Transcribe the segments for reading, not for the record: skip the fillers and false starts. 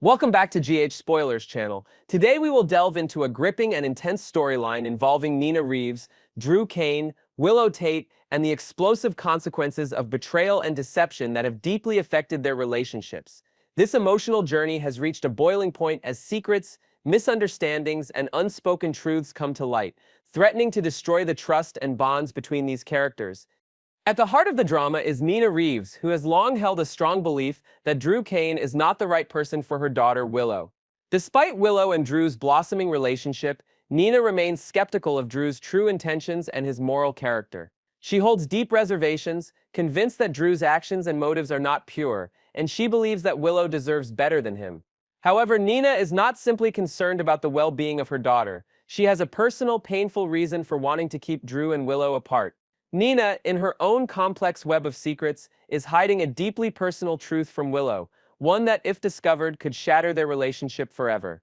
Welcome back to GH Spoilers channel. Today we will delve into a gripping and intense storyline involving Nina Reeves, Drew Kane, Willow Tate, and the explosive consequences of betrayal and deception that have deeply affected their relationships. This emotional journey has reached a boiling point as secrets, misunderstandings, and unspoken truths come to light, threatening to destroy the trust and bonds between these characters. At the heart of the drama is Nina Reeves, who has long held a strong belief that Drew Kane is not the right person for her daughter, Willow. Despite Willow and Drew's blossoming relationship, Nina remains skeptical of Drew's true intentions and his moral character. She holds deep reservations, convinced that Drew's actions and motives are not pure, and she believes that Willow deserves better than him. However, Nina is not simply concerned about the well-being of her daughter. She has a personal, painful reason for wanting to keep Drew and Willow apart. Nina, in her own complex web of secrets, is hiding a deeply personal truth from Willow, one that, if discovered, could shatter their relationship forever.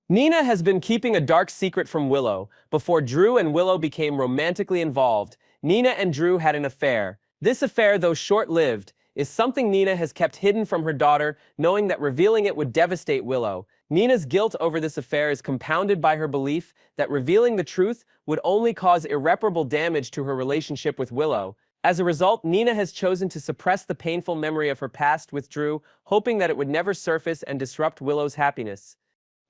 Nina has been keeping a dark secret from Willow. Before Drew and Willow became romantically involved, Nina and Drew had an affair. This affair, though short-lived, is something Nina has kept hidden from her daughter, knowing that revealing it would devastate Willow. Nina's guilt over this affair is compounded by her belief that revealing the truth would only cause irreparable damage to her relationship with Willow. As a result, Nina has chosen to suppress the painful memory of her past with Drew, hoping that it would never surface and disrupt Willow's happiness.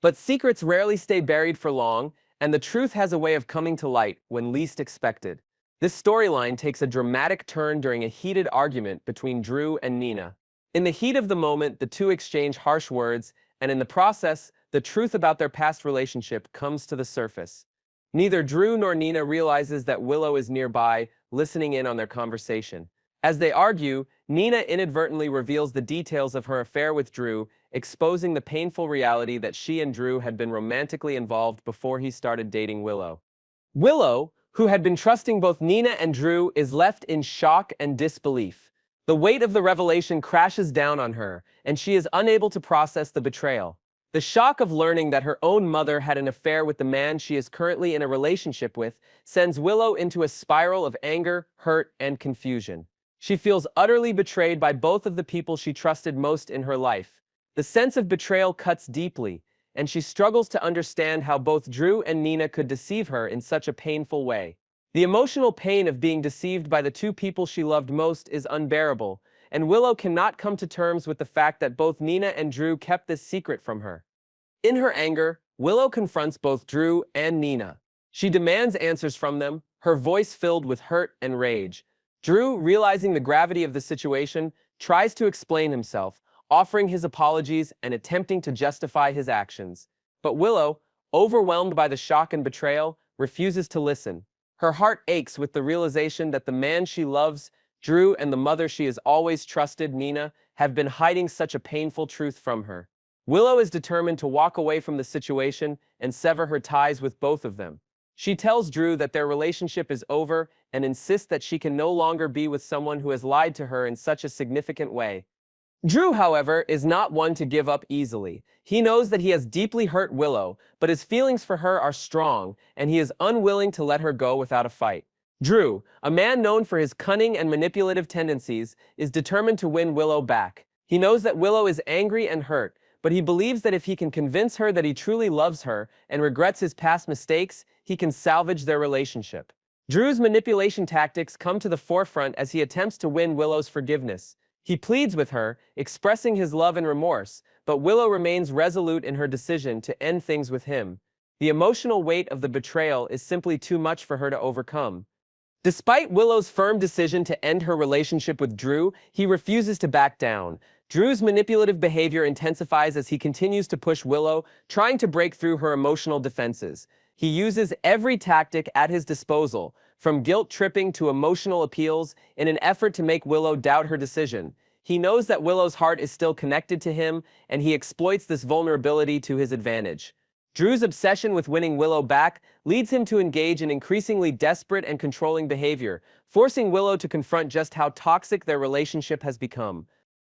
But secrets rarely stay buried for long, and the truth has a way of coming to light when least expected. This storyline takes a dramatic turn during a heated argument between Drew and Nina. In the heat of the moment, the two exchange harsh words, and in the process, the truth about their past relationship comes to the surface. Neither Drew nor Nina realizes that Willow is nearby, listening in on their conversation. As they argue, Nina inadvertently reveals the details of her affair with Drew, exposing the painful reality that she and Drew had been romantically involved before he started dating Willow. Willow, who had been trusting both Nina and Drew, is left in shock and disbelief. The weight of the revelation crashes down on her, and she is unable to process the betrayal. The shock of learning that her own mother had an affair with the man she is currently in a relationship with sends Willow into a spiral of anger, hurt, and confusion. She feels utterly betrayed by both of the people she trusted most in her life. The sense of betrayal cuts deeply, and she struggles to understand how both Drew and Nina could deceive her in such a painful way. The emotional pain of being deceived by the two people she loved most is unbearable, and Willow cannot come to terms with the fact that both Nina and Drew kept this secret from her. In her anger, Willow confronts both Drew and Nina. She demands answers from them, her voice filled with hurt and rage. Drew, realizing the gravity of the situation, tries to explain himself, offering his apologies and attempting to justify his actions. But Willow, overwhelmed by the shock and betrayal, refuses to listen. Her heart aches with the realization that the man she loves, Drew, and the mother she has always trusted, Nina, have been hiding such a painful truth from her. Willow is determined to walk away from the situation and sever her ties with both of them. She tells Drew that their relationship is over and insists that she can no longer be with someone who has lied to her in such a significant way. Drew, however, is not one to give up easily. He knows that he has deeply hurt Willow, but his feelings for her are strong, and he is unwilling to let her go without a fight. Drew, a man known for his cunning and manipulative tendencies, is determined to win Willow back. He knows that Willow is angry and hurt, but he believes that if he can convince her that he truly loves her and regrets his past mistakes, he can salvage their relationship. Drew's manipulation tactics come to the forefront as he attempts to win Willow's forgiveness. He pleads with her, expressing his love and remorse, but Willow remains resolute in her decision to end things with him. The emotional weight of the betrayal is simply too much for her to overcome. Despite Willow's firm decision to end her relationship with Drew, he refuses to back down. Drew's manipulative behavior intensifies as he continues to push Willow, trying to break through her emotional defenses. He uses every tactic at his disposal, from guilt-tripping to emotional appeals, in an effort to make Willow doubt her decision. He knows that Willow's heart is still connected to him, and he exploits this vulnerability to his advantage. Drew's obsession with winning Willow back leads him to engage in increasingly desperate and controlling behavior, forcing Willow to confront just how toxic their relationship has become.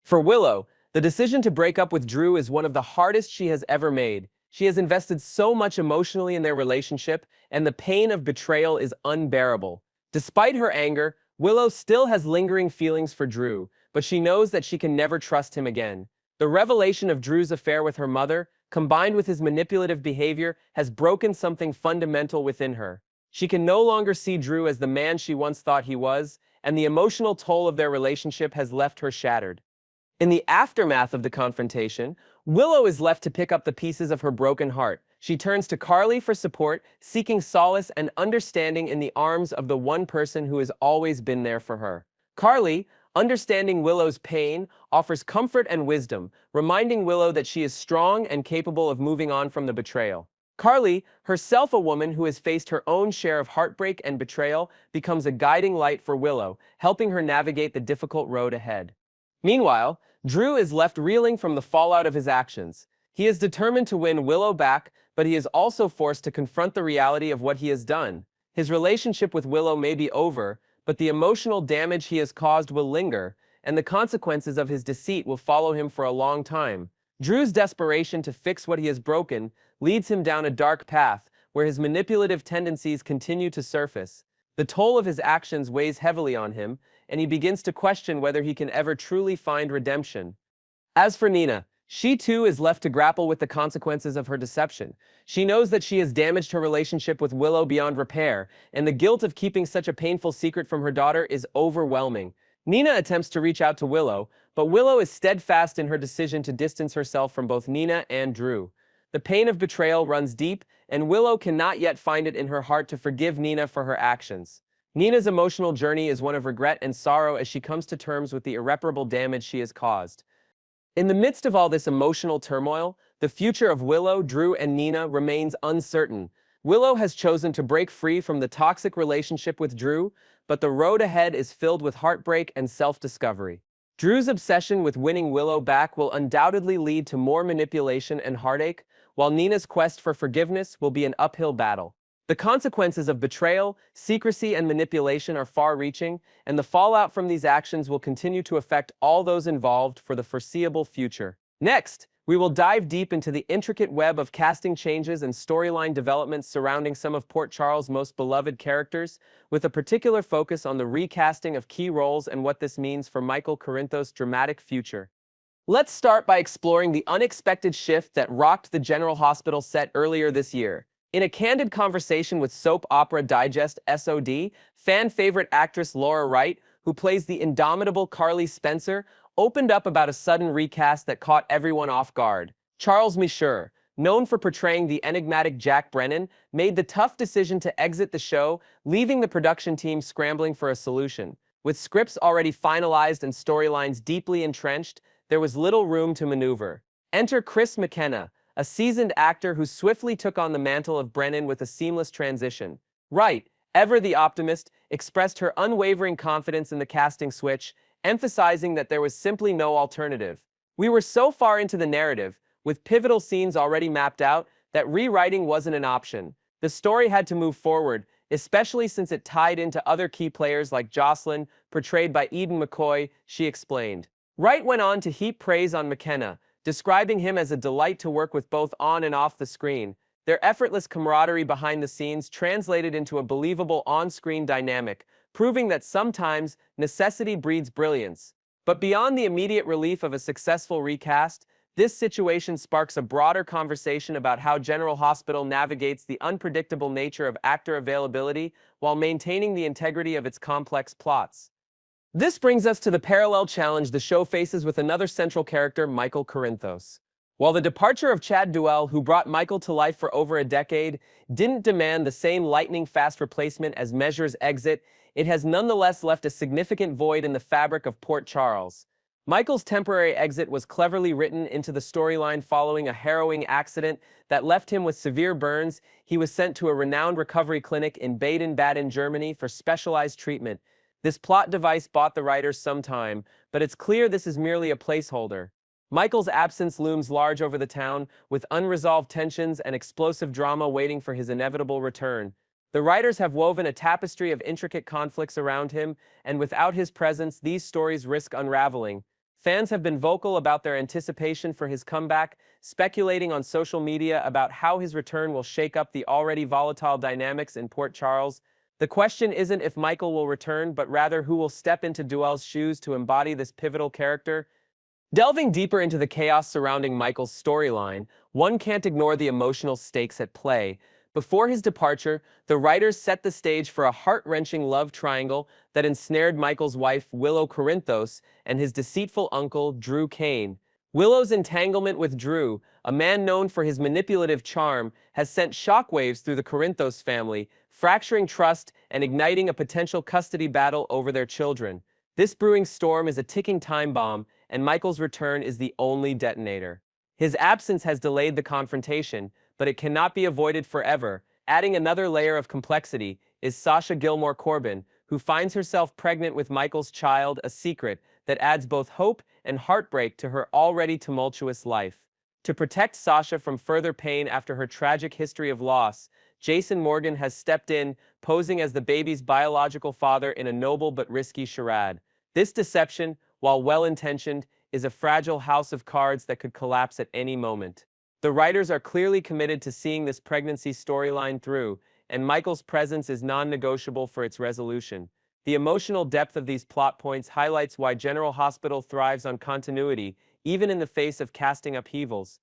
For Willow, the decision to break up with Drew is one of the hardest she has ever made. She has invested so much emotionally in their relationship, and the pain of betrayal is unbearable. Despite her anger, Willow still has lingering feelings for Drew, but she knows that she can never trust him again. The revelation of Drew's affair with her mother, combined with his manipulative behavior, has broken something fundamental within her. She can no longer see Drew as the man she once thought he was, and the emotional toll of their relationship has left her shattered. In the aftermath of the confrontation, Willow is left to pick up the pieces of her broken heart. She turns to Carly for support, seeking solace and understanding in the arms of the one person who has always been there for her. Carly, understanding Willow's pain, offers comfort and wisdom, reminding Willow that she is strong and capable of moving on from the betrayal. Carly, herself a woman who has faced her own share of heartbreak and betrayal, becomes a guiding light for Willow, helping her navigate the difficult road ahead. Meanwhile, Drew is left reeling from the fallout of his actions. He is determined to win Willow back, but he is also forced to confront the reality of what he has done. His relationship with Willow may be over, but the emotional damage he has caused will linger, and the consequences of his deceit will follow him for a long time. Drew's desperation to fix what he has broken leads him down a dark path, where his manipulative tendencies continue to surface. The toll of his actions weighs heavily on him, and he begins to question whether he can ever truly find redemption. As for Nina, she too is left to grapple with the consequences of her deception. She knows that she has damaged her relationship with Willow beyond repair, and the guilt of keeping such a painful secret from her daughter is overwhelming. Nina attempts to reach out to Willow, but Willow is steadfast in her decision to distance herself from both Nina and Drew. The pain of betrayal runs deep, and Willow cannot yet find it in her heart to forgive Nina for her actions. Nina's emotional journey is one of regret and sorrow as she comes to terms with the irreparable damage she has caused. In the midst of all this emotional turmoil, the future of Willow, Drew, and Nina remains uncertain. Willow has chosen to break free from the toxic relationship with Drew, but the road ahead is filled with heartbreak and self-discovery. Drew's obsession with winning Willow back will undoubtedly lead to more manipulation and heartache, while Nina's quest for forgiveness will be an uphill battle. The consequences of betrayal, secrecy, and manipulation are far-reaching, and the fallout from these actions will continue to affect all those involved for the foreseeable future. Next, we will dive deep into the intricate web of casting changes and storyline developments surrounding some of Port Charles' most beloved characters, with a particular focus on the recasting of key roles and what this means for Michael Corinthos' dramatic future. Let's start by exploring the unexpected shift that rocked the General Hospital set earlier this year. In a candid conversation with Soap Opera Digest (SOD), fan favorite actress Laura Wright, who plays the indomitable Carly Spencer, opened up about a sudden recast that caught everyone off guard. Charles Micheur, known for portraying the enigmatic Jack Brennan, made the tough decision to exit the show, leaving the production team scrambling for a solution. With scripts already finalized and storylines deeply entrenched, there was little room to maneuver. Enter Chris McKenna, a seasoned actor who swiftly took on the mantle of Brennan with a seamless transition. Wright, ever the optimist, expressed her unwavering confidence in the casting switch, emphasizing that there was simply no alternative. We were so far into the narrative, with pivotal scenes already mapped out, that rewriting wasn't an option. The story had to move forward, especially since it tied into other key players like Jocelyn, portrayed by Eden McCoy, she explained. Wright went on to heap praise on McKenna, describing him as a delight to work with both on and off the screen. Their effortless camaraderie behind the scenes translated into a believable on-screen dynamic, proving that sometimes necessity breeds brilliance. But beyond the immediate relief of a successful recast, this situation sparks a broader conversation about how General Hospital navigates the unpredictable nature of actor availability while maintaining the integrity of its complex plots. This brings us to the parallel challenge the show faces with another central character, Michael Corinthos. While the departure of Chad Duell, who brought Michael to life for over a decade, didn't demand the same lightning-fast replacement as Measure's exit, it has nonetheless left a significant void in the fabric of Port Charles. Michael's temporary exit was cleverly written into the storyline following a harrowing accident that left him with severe burns. He was sent to a renowned recovery clinic in Baden-Baden, Germany for specialized treatment. This plot device bought the writers some time, but it's clear this is merely a placeholder. Michael's absence looms large over the town, with unresolved tensions and explosive drama waiting for his inevitable return. The writers have woven a tapestry of intricate conflicts around him, and without his presence, these stories risk unraveling. Fans have been vocal about their anticipation for his comeback, speculating on social media about how his return will shake up the already volatile dynamics in Port Charles. The question isn't if Michael will return, but rather who will step into Duell's shoes to embody this pivotal character. Delving deeper into the chaos surrounding Michael's storyline, one can't ignore the emotional stakes at play. Before his departure, the writers set the stage for a heart-wrenching love triangle that ensnared Michael's wife, Willow Corinthos, and his deceitful uncle, Drew Kane. Willow's entanglement with Drew, a man known for his manipulative charm, has sent shockwaves through the Corinthos family, fracturing trust and igniting a potential custody battle over their children. This brewing storm is a ticking time bomb, and Michael's return is the only detonator. His absence has delayed the confrontation, but it cannot be avoided forever. Adding another layer of complexity is Sasha Gilmore Corbin, who finds herself pregnant with Michael's child, a secret that adds both hope and heartbreak to her already tumultuous life. To protect Sasha from further pain after her tragic history of loss, Jason Morgan has stepped in, posing as the baby's biological father in a noble but risky charade. This deception, while well-intentioned, is a fragile house of cards that could collapse at any moment. The writers are clearly committed to seeing this pregnancy storyline through, and Michael's presence is non-negotiable for its resolution. The emotional depth of these plot points highlights why General Hospital thrives on continuity, even in the face of casting upheavals.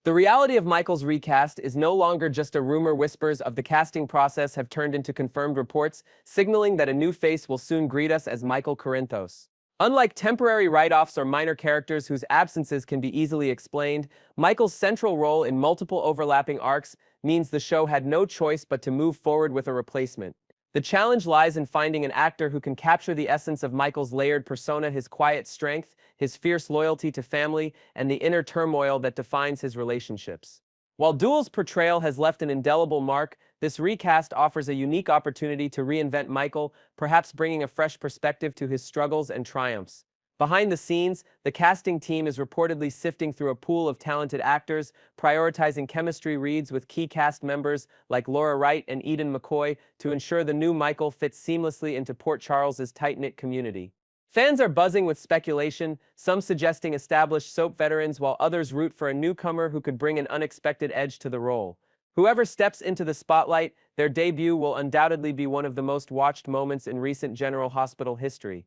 The reality of Michael's recast is no longer just a rumor. Whispers of the casting process have turned into confirmed reports, signaling that a new face will soon greet us as Michael Corinthos. Unlike temporary write-offs or minor characters whose absences can be easily explained, Michael's central role in multiple overlapping arcs means the show had no choice but to move forward with a replacement. The challenge lies in finding an actor who can capture the essence of Michael's layered persona, his quiet strength, his fierce loyalty to family, and the inner turmoil that defines his relationships. While Duel's portrayal has left an indelible mark, this recast offers a unique opportunity to reinvent Michael, perhaps bringing a fresh perspective to his struggles and triumphs. Behind the scenes, the casting team is reportedly sifting through a pool of talented actors, prioritizing chemistry reads with key cast members like Laura Wright and Eden McCoy to ensure the new Michael fits seamlessly into Port Charles's tight-knit community. Fans are buzzing with speculation, some suggesting established soap veterans while others root for a newcomer who could bring an unexpected edge to the role. Whoever steps into the spotlight, their debut will undoubtedly be one of the most watched moments in recent General Hospital history.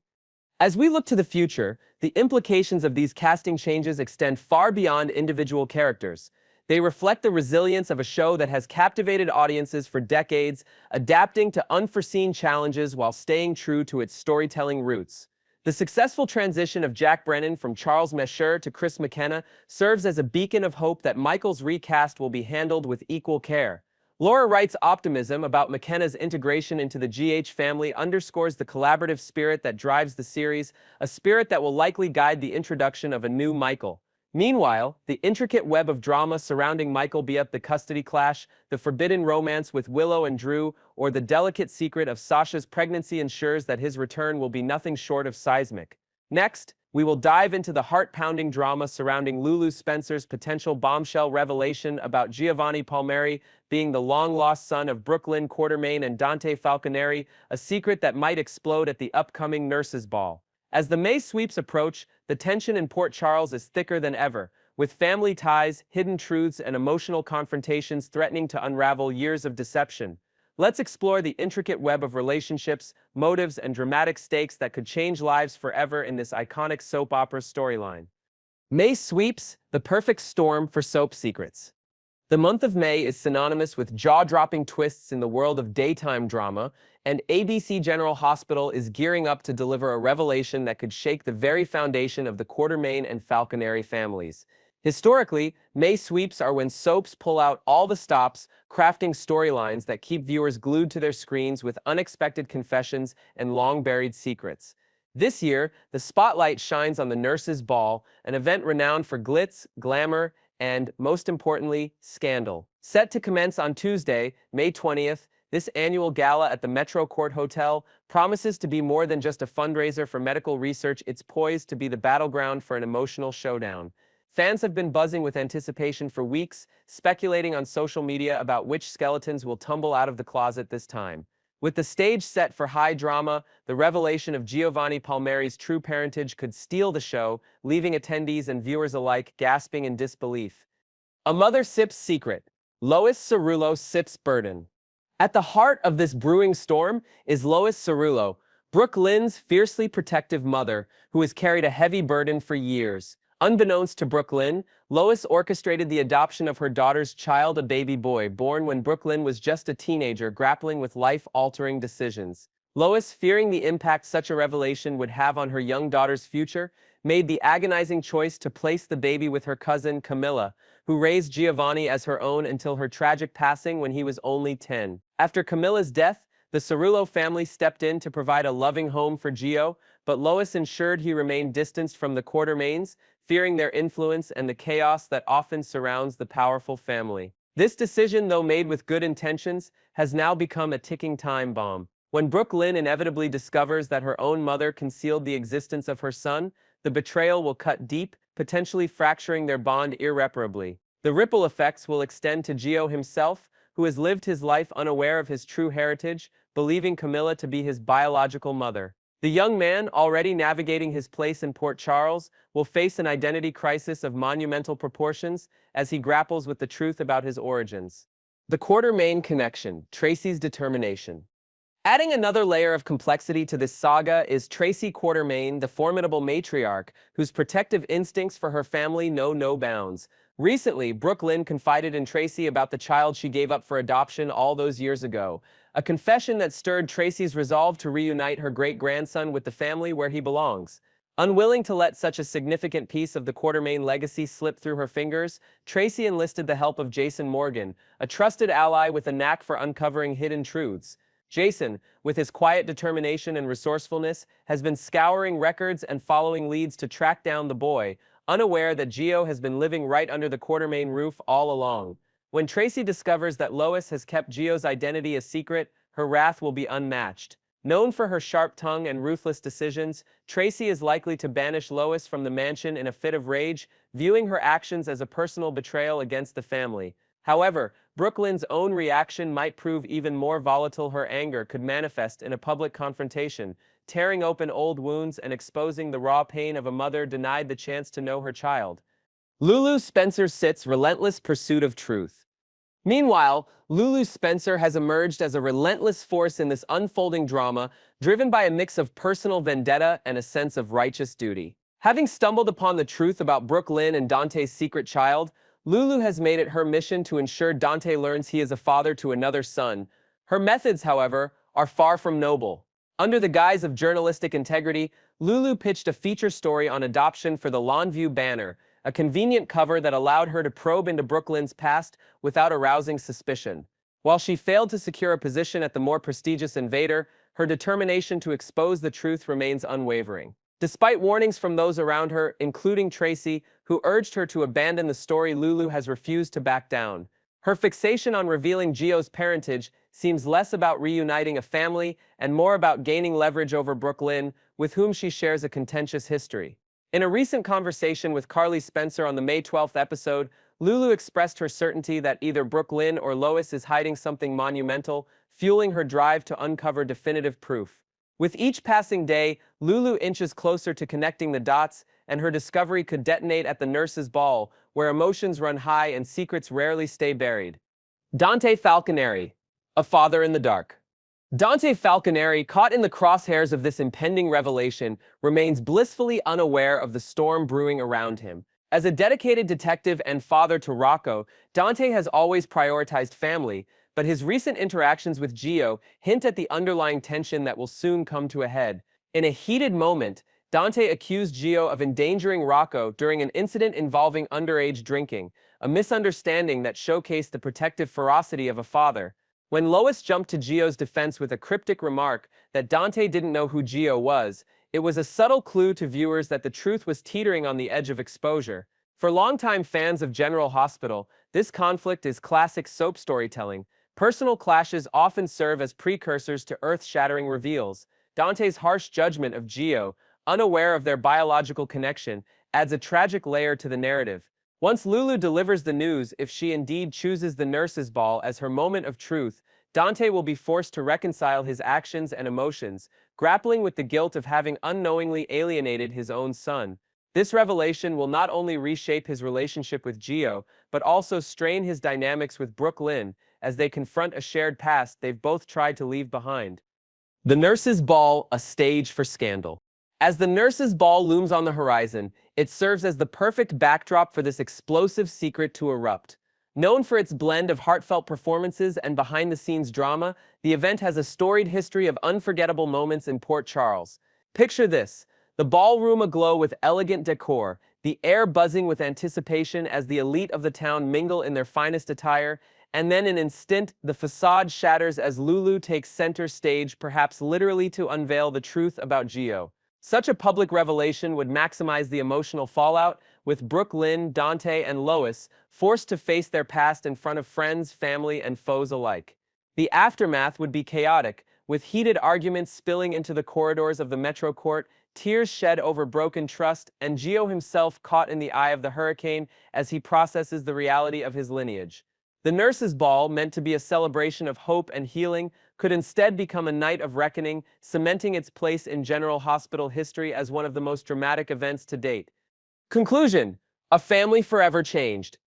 As we look to the future, the implications of these casting changes extend far beyond individual characters. They reflect the resilience of a show that has captivated audiences for decades, adapting to unforeseen challenges while staying true to its storytelling roots. The successful transition of Jack Brennan from Charles Mesher to Chris McKenna serves as a beacon of hope that Michael's recast will be handled with equal care. Laura Wright's optimism about McKenna's integration into the GH family underscores the collaborative spirit that drives the series, a spirit that will likely guide the introduction of a new Michael. Meanwhile, the intricate web of drama surrounding Michael, be it the custody clash, the forbidden romance with Willow and Drew, or the delicate secret of Sasha's pregnancy, ensures that his return will be nothing short of seismic. Next, we will dive into the heart-pounding drama surrounding Lulus Spencer's potential bombshell revelation about Giovanni Palmieri being the long-lost son of Brooklyn Quartermain and Dante Falconeri, a secret that might explode at the upcoming Nurses' Ball. As the May sweeps approach, the tension in Port Charles is thicker than ever, with family ties, hidden truths, and emotional confrontations threatening to unravel years of deception. Let's explore the intricate web of relationships, motives, and dramatic stakes that could change lives forever in this iconic soap opera storyline. May sweeps, the perfect storm for soap secrets. The month of May is synonymous with jaw-dropping twists in the world of daytime drama, and ABC General Hospital is gearing up to deliver a revelation that could shake the very foundation of the Quartermain and Falconeri families. Historically, May sweeps are when soaps pull out all the stops, crafting storylines that keep viewers glued to their screens with unexpected confessions and long-buried secrets. This year, the spotlight shines on the Nurses' Ball, an event renowned for glitz, glamour, and, most importantly, scandal. Set to commence on Tuesday, May 20th, this annual gala at the Metro Court Hotel promises to be more than just a fundraiser for medical research. It's poised to be the battleground for an emotional showdown. Fans have been buzzing with anticipation for weeks, speculating on social media about which skeletons will tumble out of the closet this time. With the stage set for high drama, the revelation of Giovanni Palmieri's true parentage could steal the show, leaving attendees and viewers alike gasping in disbelief. A mother sips secret. Lois Cerullo sips burden. At the heart of this brewing storm is Lois Cerullo, Brooke Lynn's fiercely protective mother, who has carried a heavy burden for years. Unbeknownst to Brooklyn, Lois orchestrated the adoption of her daughter's child, a baby boy, born when Brooklyn was just a teenager grappling with life-altering decisions. Lois, fearing the impact such a revelation would have on her young daughter's future, made the agonizing choice to place the baby with her cousin, Camilla, who raised Giovanni as her own until her tragic passing when he was only 10. After Camilla's death, the Cerullo family stepped in to provide a loving home for Gio, but Lois ensured he remained distanced from the Quartermaines, fearing their influence and the chaos that often surrounds the powerful family. This decision, though made with good intentions, has now become a ticking time bomb. When Brooklyn inevitably discovers that her own mother concealed the existence of her son, the betrayal will cut deep, potentially fracturing their bond irreparably. The ripple effects will extend to Gio himself, who has lived his life unaware of his true heritage, believing Camilla to be his biological mother. The young man, already navigating his place in Port Charles, will face an identity crisis of monumental proportions as he grapples with the truth about his origins. The Quartermaine connection, Tracey's determination. Adding another layer of complexity to this saga is Tracey Quartermaine, the formidable matriarch, whose protective instincts for her family know no bounds. Recently, Brooklyn confided in Tracey about the child she gave up for adoption all those years ago, a confession that stirred Tracey's resolve to reunite her great-grandson with the family where he belongs. Unwilling to let such a significant piece of the Quartermaine legacy slip through her fingers, Tracey enlisted the help of Jason Morgan, a trusted ally with a knack for uncovering hidden truths. Jason, with his quiet determination and resourcefulness, has been scouring records and following leads to track down the boy, unaware that Gio has been living right under the Quartermaine roof all along. When Tracey discovers that Lois has kept Gio's identity a secret, her wrath will be unmatched. Known for her sharp tongue and ruthless decisions, Tracey is likely to banish Lois from the mansion in a fit of rage, viewing her actions as a personal betrayal against the family. However, Brooklyn's own reaction might prove even more volatile. Her anger could manifest in a public confrontation, tearing open old wounds and exposing the raw pain of a mother denied the chance to know her child. Lulus Spencer sits relentless pursuit of truth. Meanwhile, Lulus Spencer has emerged as a relentless force in this unfolding drama, driven by a mix of personal vendetta and a sense of righteous duty. Having stumbled upon the truth about Brooklyn and Dante's secret child, Lulu has made it her mission to ensure Dante learns he is a father to another son. Her methods, however, are far from noble. Under the guise of journalistic integrity, Lulu pitched a feature story on adoption for the Longview Banner, a convenient cover that allowed her to probe into Brooklyn's past without arousing suspicion. While she failed to secure a position at the more prestigious Invader, her determination to expose the truth remains unwavering. Despite warnings from those around her, including Tracey, who urged her to abandon the story, Lulu has refused to back down. Her fixation on revealing Gio's parentage seems less about reuniting a family and more about gaining leverage over Brooklyn, with whom she shares a contentious history. In a recent conversation with Carly Spencer on the May 12th episode, Lulu expressed her certainty that either Brooklyn or Lois is hiding something monumental, fueling her drive to uncover definitive proof. With each passing day, Lulu inches closer to connecting the dots, and her discovery could detonate at the nurses' ball, where emotions run high and secrets rarely stay buried. Dante Falconeri, a father in the dark. Dante Falconeri, caught in the crosshairs of this impending revelation, remains blissfully unaware of the storm brewing around him. As a dedicated detective and father to Rocco, Dante has always prioritized family, but his recent interactions with Gio hint at the underlying tension that will soon come to a head. In a heated moment, Dante accused Gio of endangering Rocco during an incident involving underage drinking, a misunderstanding that showcased the protective ferocity of a father. When Lois jumped to Gio's defense with a cryptic remark that Dante didn't know who Gio was, it was a subtle clue to viewers that the truth was teetering on the edge of exposure. For longtime fans of General Hospital, this conflict is classic soap storytelling. Personal clashes often serve as precursors to earth-shattering reveals. Dante's harsh judgment of Gio, unaware of their biological connection, adds a tragic layer to the narrative. Once Lulu delivers the news, if she indeed chooses the nurse's ball as her moment of truth, Dante will be forced to reconcile his actions and emotions, grappling with the guilt of having unknowingly alienated his own son. This revelation will not only reshape his relationship with Gio, but also strain his dynamics with Brooklyn as they confront a shared past they've both tried to leave behind. The nurse's ball, a stage for scandal. As the nurse's ball looms on the horizon, It serves as the perfect backdrop for this explosive secret to erupt. Known for its blend of heartfelt performances and behind-the-scenes drama, the event has a storied history of unforgettable moments in Port Charles. Picture this: the ballroom aglow with elegant decor, the air buzzing with anticipation as the elite of the town mingle in their finest attire, and then in an instant, the facade shatters as Lulu takes center stage, perhaps literally to unveil the truth about Gio. Such a public revelation would maximize the emotional fallout, with Brooklyn, Dante, and Lois forced to face their past in front of friends, family, and foes alike. The aftermath would be chaotic, with heated arguments spilling into the corridors of the Metro Court, tears shed over broken trust, and Gio himself caught in the eye of the hurricane as he processes the reality of his lineage. The nurses' ball, meant to be a celebration of hope and healing, could instead become a night of reckoning, cementing its place in General Hospital history as one of the most dramatic events to date. Conclusion: a family forever changed.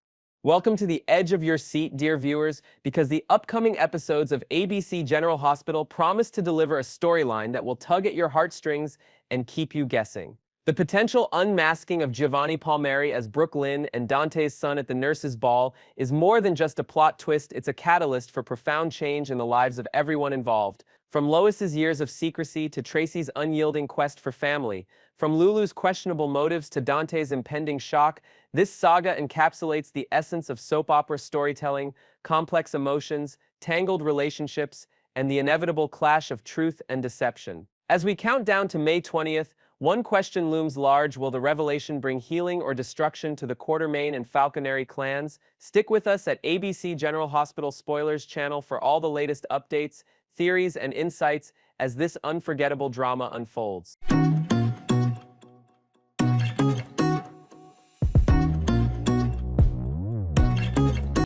Welcome to the edge of your seat, dear viewers, because the upcoming episodes of ABC General Hospital promise to deliver a storyline that will tug at your heartstrings and keep you guessing. The potential unmasking of Giovanni Palmieri as Brooklyn and Dante's son at the nurses' ball is more than just a plot twist, it's a catalyst for profound change in the lives of everyone involved. From Lois's years of secrecy to Tracey's unyielding quest for family, from Lulu's questionable motives to Dante's impending shock, this saga encapsulates the essence of soap opera storytelling: complex emotions, tangled relationships, and the inevitable clash of truth and deception. As we count down to May 20th, one question looms large: will the revelation bring healing or destruction to the Quartermain and Falconeri clans? Stick with us at ABC General Hospital Spoilers channel for all the latest updates, theories, and insights as this unforgettable drama unfolds.